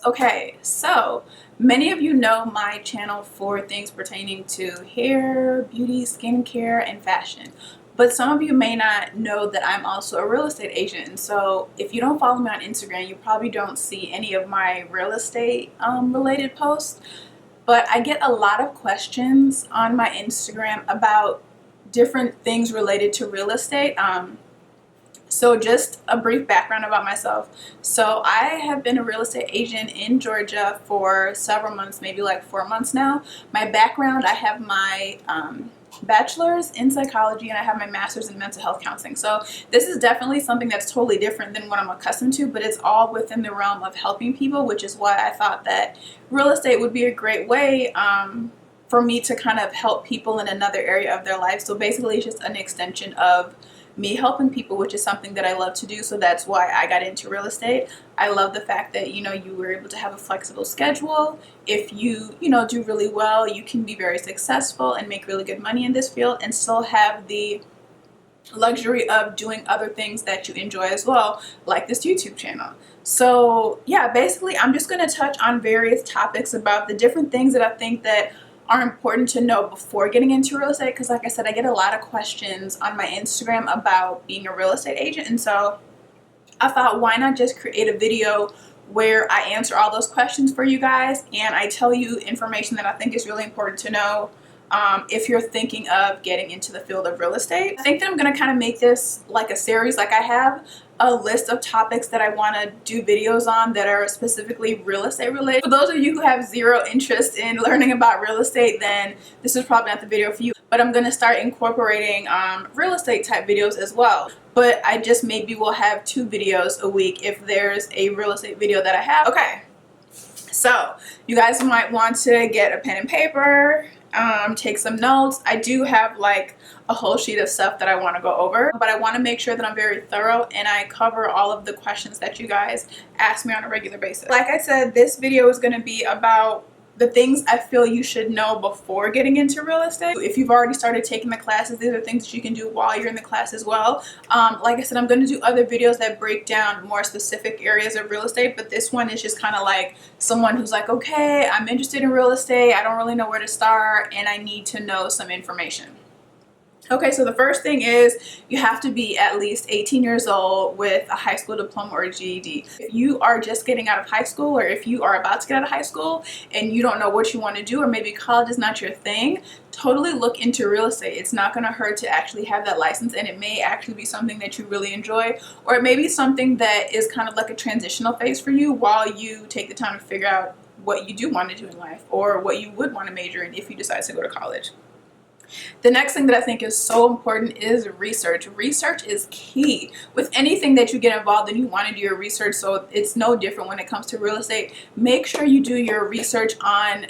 Okay, so many of you know my channel for things pertaining to hair, beauty, skincare, and fashion. But some of you may not know that I'm also a real estate agent. And so if you don't follow me on Instagram, you probably don't see any of my real estate related posts. But I get a lot of questions on my Instagram about different things related to real estate. So just a brief background about myself. So I have been a real estate agent in Georgia for several months, maybe like 4 months now. My background, I have my bachelor's in psychology and I have my master's in mental health counseling. So this is definitely something that's totally different than what I'm accustomed to, but it's all within the realm of helping people, which is why I thought that real estate would be a great way for me to kind of help people in another area of their life. So basically it's just an extension of me helping people, which is something that I love to do. So that's why I got into real estate. I love the fact that, you were able to have a flexible schedule. If you do really well, you can be very successful and make really good money in this field and still have the luxury of doing other things that you enjoy as well, like this YouTube channel. So yeah, basically I'm just going to touch on various topics about the different things that I think that are important to know before getting into real estate, because like I said, I get a lot of questions on my Instagram about being a real estate agent, and so I thought, why not just create a video where I answer all those questions for you guys and I tell you information that I think is really important to know if you're thinking of getting into the field of real estate. I think that I'm going to kind of make this like a series. Like I have a list of topics that I want to do videos on that are specifically real estate related. For those of you who have zero interest in learning about real estate, then this is probably not the video for you. But I'm going to start incorporating real estate type videos as well. But I just maybe will have 2 videos a week if there's a real estate video that I have. Okay, so you guys might want to get a pen and paper, take some notes. I do have like a whole sheet of stuff that I want to go over, but I want to make sure that I'm very thorough and I cover all of the questions that you guys ask me on a regular basis. Like I said, this video is going to be about the things I feel you should know before getting into real estate. If you've already started taking the classes, these are things that you can do while you're in the class as well. Like I said, I'm going to do other videos that break down more specific areas of real estate, but this one is just kind of like someone who's like, okay, I'm interested in real estate, I don't really know where to start, and I need to know some information. Okay, so the first thing is you have to be at least 18 years old with a high school diploma or a GED. If you are just getting out of high school, or if you are about to get out of high school and you don't know what you want to do, or maybe college is not your thing, totally look into real estate. It's not going to hurt to actually have that license, and it may actually be something that you really enjoy, or it may be something that is kind of like a transitional phase for you while you take the time to figure out what you do want to do in life, or what you would want to major in if you decide to go to college. The next thing that I think is so important is research. Research is key. With anything that you get involved in, you want to do your research, so it's no different when it comes to real estate. Make sure you do your research on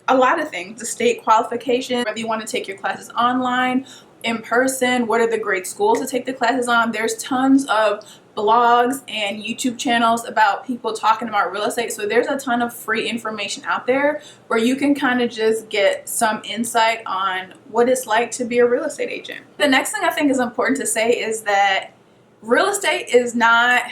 a lot of things. The state qualification, whether you want to take your classes online, in person, what are the great schools to take the classes on. There's tons of blogs and YouTube channels about people talking about real estate. So there's a ton of free information out there where you can kind of just get some insight on what it's like to be a real estate agent. The next thing I think is important to say is that real estate is not,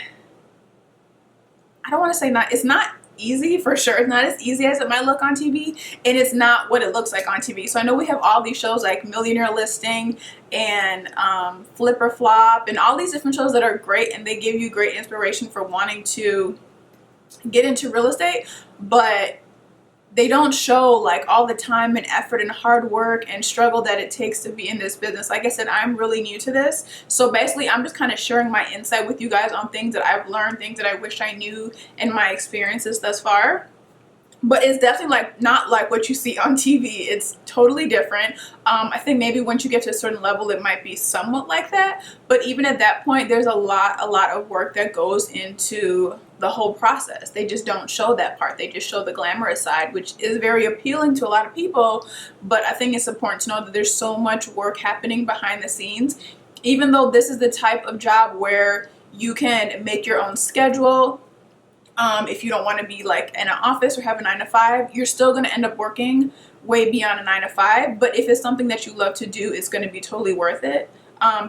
I don't want to say not, it's not easy for sure. It's not as easy as it might look on TV, and it's not what it looks like on TV. So I know we have all these shows like Millionaire Listing and Flip or Flop and all these different shows that are great, and they give you great inspiration for wanting to get into real estate, but they don't show like all the time and effort and hard work and struggle that it takes to be in this business. Like I said, I'm really new to this. So basically I'm just kind of sharing my insight with you guys on things that I've learned, things that I wish I knew in my experiences thus far. But it's definitely like not like what you see on TV. It's totally different. I think maybe once you get to a certain level, it might be somewhat like that. But even at that point, there's a lot of work that goes into the whole process. They just don't show that part. They just show the glamorous side, which is very appealing to a lot of people. But I think it's important to know that there's so much work happening behind the scenes. Even though this is the type of job where you can make your own schedule, if you don't want to be like in an office or have a 9-to-5, you're still going to end up working way beyond a 9-to-5. But if it's something that you love to do, it's going to be totally worth it.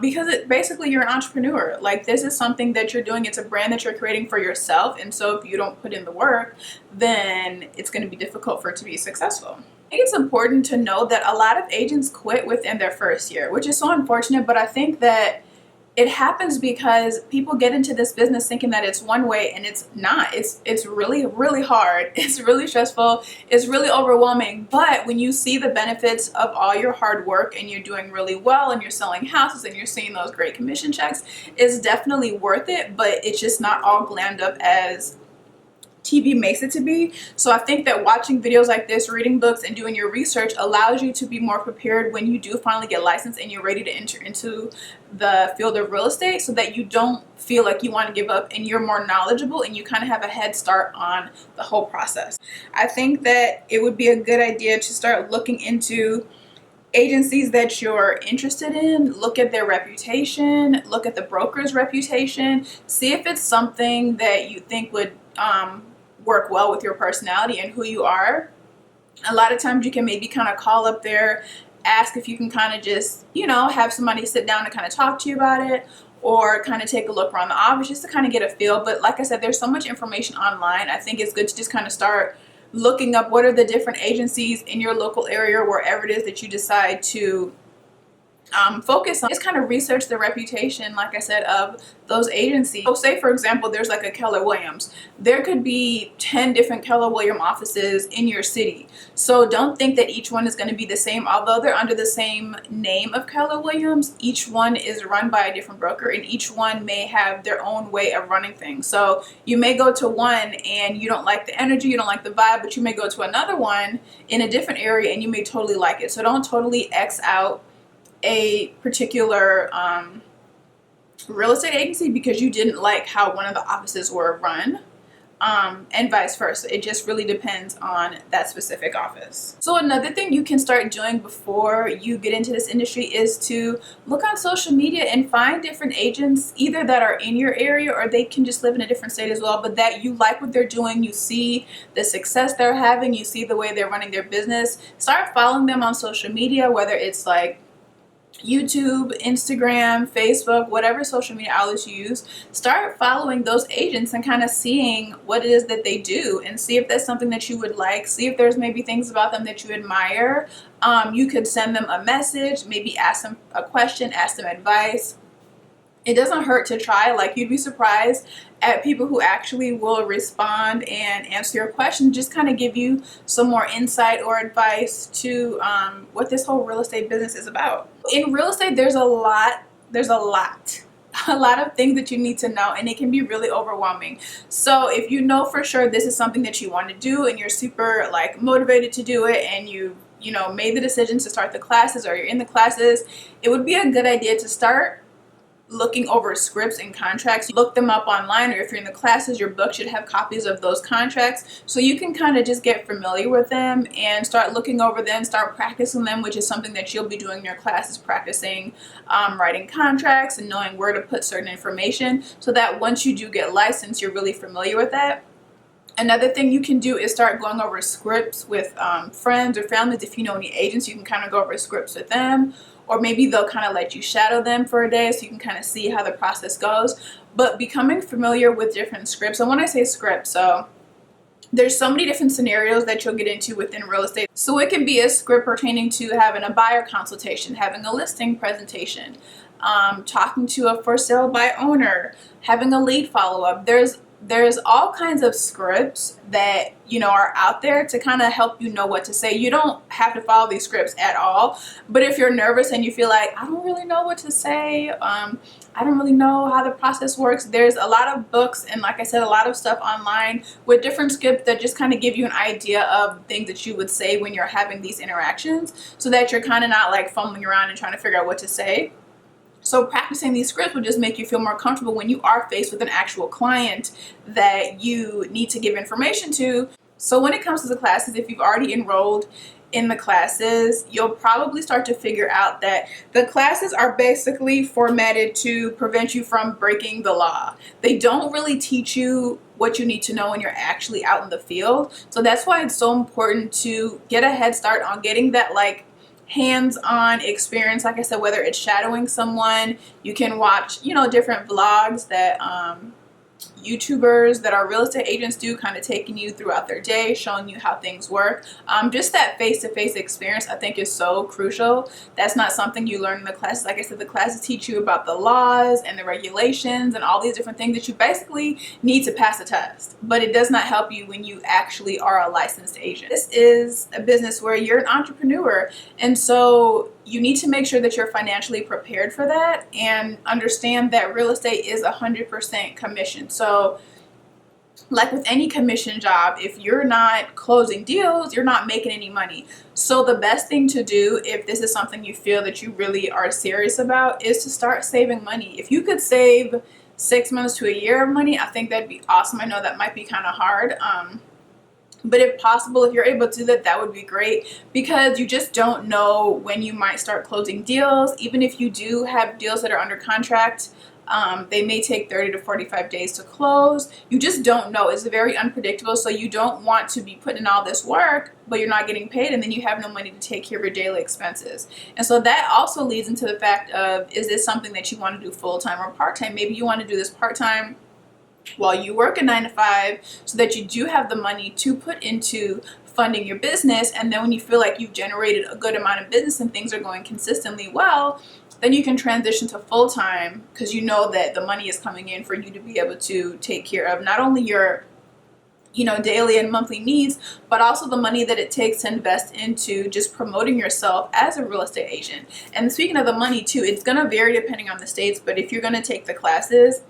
because basically you're an entrepreneur. Like, this is something that you're doing. It's a brand that you're creating for yourself. And so if you don't put in the work, then it's going to be difficult for it to be successful. I think it's important to know that a lot of agents quit within their first year, which is so unfortunate. But I think that it happens because people get into this business thinking that it's one way, and it's not. It's really, really hard. It's really stressful. It's really overwhelming. But when you see the benefits of all your hard work and you're doing really well and you're selling houses and you're seeing those great commission checks, it's definitely worth it. But it's just not all glammed up as TV makes it to be. So I think that watching videos like this, reading books, and doing your research allows you to be more prepared when you do finally get licensed and you're ready to enter into the field of real estate, so that you don't feel like you want to give up and you're more knowledgeable and you kind of have a head start on the whole process. I think that it would be a good idea to start looking into agencies that you're interested in. Look at their reputation, look at the broker's reputation, see if it's something that you think would work well with your personality and who you are. A lot of times you can maybe kind of call up there, ask if you can kind of just, have somebody sit down and kind of talk to you about it, or kind of take a look around the office just to kind of get a feel. But like I said, there's so much information online. I think it's good to just kind of start looking up what are the different agencies in your local area, or wherever it is that you decide to focus on. Just kind of research the reputation, like I said, of those agencies. So say, for example, there's like a Keller Williams. There could be 10 different Keller Williams offices in your city. So don't think that each one is going to be the same. Although they're under the same name of Keller Williams, each one is run by a different broker, and each one may have their own way of running things. So you may go to one and you don't like the energy, you don't like the vibe, but you may go to another one in a different area and you may totally like it. So don't totally X out a particular real estate agency because you didn't like how one of the offices were run, and vice versa. It just really depends on that specific office. So another thing you can start doing before you get into this industry is to look on social media and find different agents, either that are in your area or they can just live in a different state as well, but that you like what they're doing, you see the success they're having, you see the way they're running their business. Start following them on social media, whether it's like YouTube, Instagram, Facebook, whatever social media outlets you use. Start following those agents and kind of seeing what it is that they do, and see if that's something that you would like. See if there's maybe things about them that you admire. You could send them a message, maybe ask them a question, ask them advice. It doesn't hurt to try. Like, you'd be surprised at people who actually will respond and answer your question, just kind of give you some more insight or advice to what this whole real estate business is about. In real estate, there's a lot of things that you need to know, and it can be really overwhelming. So if you know for sure this is something that you want to do and you're super like motivated to do it, and you made the decision to start the classes, or you're in the classes, it would be a good idea to start looking over scripts and contracts. Look them up online, or if you're in the classes, your book should have copies of those contracts, so you can kind of just get familiar with them and start looking over them, start practicing them, which is something that you'll be doing in your classes, practicing writing contracts and knowing where to put certain information, so that once you do get licensed, you're really familiar with that. Another thing you can do is start going over scripts with friends or families. If you know any agents, you can kind of go over scripts with them, or maybe they'll kind of let you shadow them for a day so you can kind of see how the process goes. But becoming familiar with different scripts, and when I say script, so there's so many different scenarios that you'll get into within real estate. So it can be a script pertaining to having a buyer consultation, having a listing presentation, talking to a for sale by owner, having a lead follow-up. There's all kinds of scripts that are out there to kind of help you know what to say. You don't have to follow these scripts at all, but if you're nervous and you feel like, I don't really know what to say, I don't really know how the process works, there's a lot of books and, like I said, a lot of stuff online with different scripts that just kind of give you an idea of things that you would say when you're having these interactions, so that you're kind of not like fumbling around and trying to figure out what to say. So practicing these scripts will just make you feel more comfortable when you are faced with an actual client that you need to give information to. So when it comes to the classes, if you've already enrolled in the classes, you'll probably start to figure out that the classes are basically formatted to prevent you from breaking the law. They don't really teach you what you need to know when you're actually out in the field. So that's why it's so important to get a head start on getting that like hands-on experience. Like I said, whether it's shadowing someone, you can watch, you know, different vlogs that YouTubers that are real estate agents do, kind of taking you throughout their day, showing you how things work. Just that face-to-face experience, I think, is so crucial. That's not something you learn in the classes. Like I said, the classes teach you about the laws and the regulations and all these different things that you basically need to pass a test, but it does not help you when you actually are a licensed agent. This is a business where you're an entrepreneur, and so you need to make sure that you're financially prepared for that and understand that real estate is 100% commission. So like with any commission job, if you're not closing deals, you're not making any money. So the best thing to do, if this is something you feel that you really are serious about, is to start saving money. If you could save 6 months to a year of money, I think that'd be awesome. I know that might be kind of hard. But if possible, if you're able to do that, that would be great, because you just don't know when you might start closing deals. Even if you do have deals that are under contract, they may take 30 to 45 days to close. You just don't know. It's very unpredictable. So you don't want to be putting in all this work, but you're not getting paid, and then you have no money to take care of your daily expenses. And so that also leads into the fact of, is this something that you want to do full-time or part-time? Maybe you want to do this part-time while you work a 9 to 5, so that you do have the money to put into funding your business. And then when you feel like you've generated a good amount of business and things are going consistently well, then you can transition to full-time, because you know that the money is coming in for you to be able to take care of not only your, you know, daily and monthly needs, but also the money that it takes to invest into just promoting yourself as a real estate agent. And speaking of the money too, it's going to vary depending on the states, but if you're going to take the classes,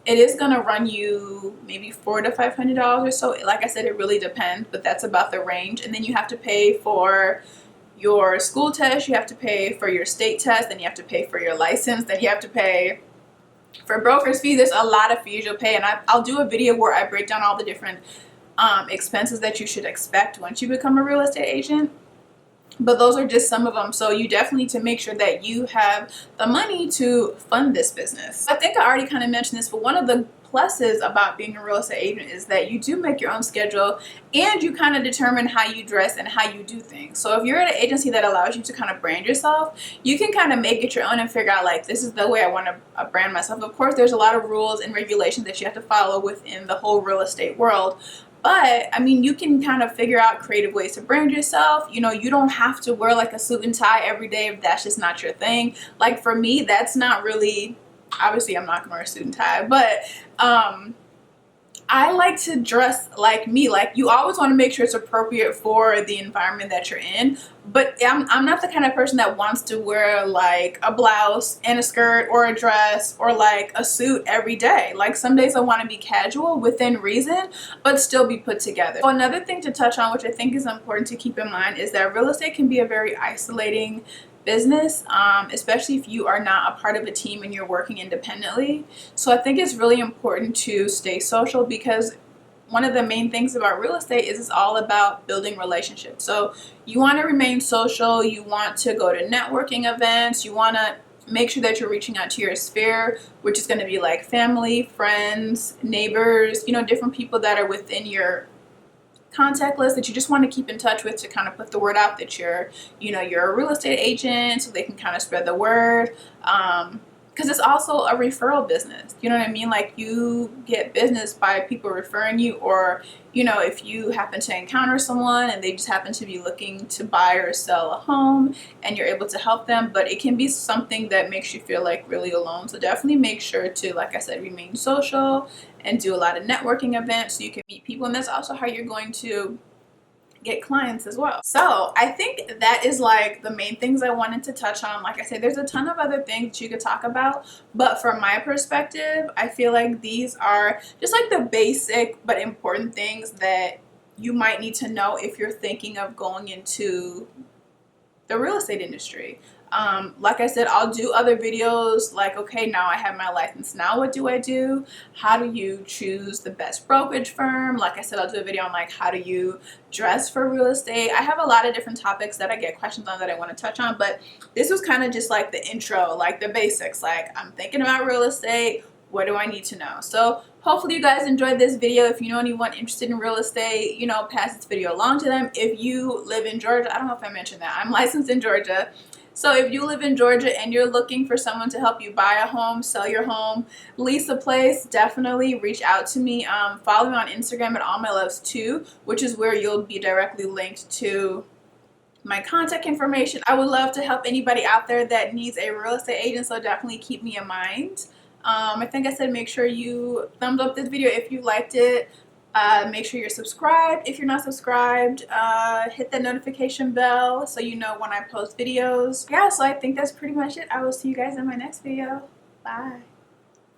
it is going to run you maybe $400 to $500 or so. Like I said, it really depends, but that's about the range. And then you have to pay for your school test, you have to pay for your state test, then you have to pay for your license, then you have to pay for broker's fees. There's a lot of fees you'll pay, and I'll do a video where I break down all the different expenses that you should expect once you become a real estate agent. But those are just some of them. So you definitely need to make sure that you have the money to fund this business. I think I already kind of mentioned this, but one of the pluses about being a real estate agent is that you do make your own schedule, and you kind of determine how you dress and how you do things. So if you're at an agency that allows you to kind of brand yourself, you can kind of make it your own and figure out, like, this is the way I want to brand myself. Of course, there's a lot of rules and regulations that you have to follow within the whole real estate world. But I mean, you can kind of figure out creative ways to brand yourself. You know, you don't have to wear like a suit and tie every day if that's just not your thing. Like for me, that's not really, obviously I'm not gonna wear a suit and tie, but I like to dress like me. Like, you always want to make sure it's appropriate for the environment that you're in. But I'm not the kind of person that wants to wear like a blouse and a skirt or a dress or like a suit every day. Like, some days I want to be casual within reason, but still be put together. So another thing to touch on, which I think is important to keep in mind, is that real estate can be a very isolating business, especially if you are not a part of a team and you're working independently. So I think it's really important to stay social, because one of the main things about real estate is it's all about building relationships. So you want to remain social, you want to go to networking events, you want to make sure that you're reaching out to your sphere, which is going to be like family, friends, neighbors, you know, different people that are within your contact list that you just want to keep in touch with, to kind of put the word out that you're, you know, you're a real estate agent, so they can kind of spread the word. Because it's also a referral business. You know what I mean? Like, you get business by people referring you, or, you know, if you happen to encounter someone and they just happen to be looking to buy or sell a home and you're able to help them. But it can be something that makes you feel like really alone. So definitely make sure to, like I said, remain social and do a lot of networking events so you can meet people. And that's also how you're going to get clients as well. So I think that is like the main things I wanted to touch on. Like I said, there's a ton of other things you could talk about, but from my perspective, I feel like these are just like the basic but important things that you might need to know if you're thinking of going into the real estate industry. Like I said, I'll do other videos like, okay, now I have my license, now what do I do? How do you choose the best brokerage firm? Like I said, I'll do a video on like, how do you dress for real estate? I have a lot of different topics that I get questions on that I want to touch on, but this was kind of just like the intro, like the basics. Like, I'm thinking about real estate, what do I need to know? So hopefully you guys enjoyed this video. If you know anyone interested in real estate, you know, pass this video along to them. If you live in Georgia, I don't know if I mentioned that, I'm licensed in Georgia. So if you live in Georgia and you're looking for someone to help you buy a home, sell your home, lease a place, definitely reach out to me. Follow me on Instagram at allmyloves2, which is where you'll be directly linked to my contact information. I would love to help anybody out there that needs a real estate agent, so definitely keep me in mind. I think I said make sure you thumbs up this video if you liked it. Make sure you're subscribed. If you're not subscribed, hit that notification bell so you know when I post videos. Yeah, so I think that's pretty much it. I will see you guys in my next video. Bye.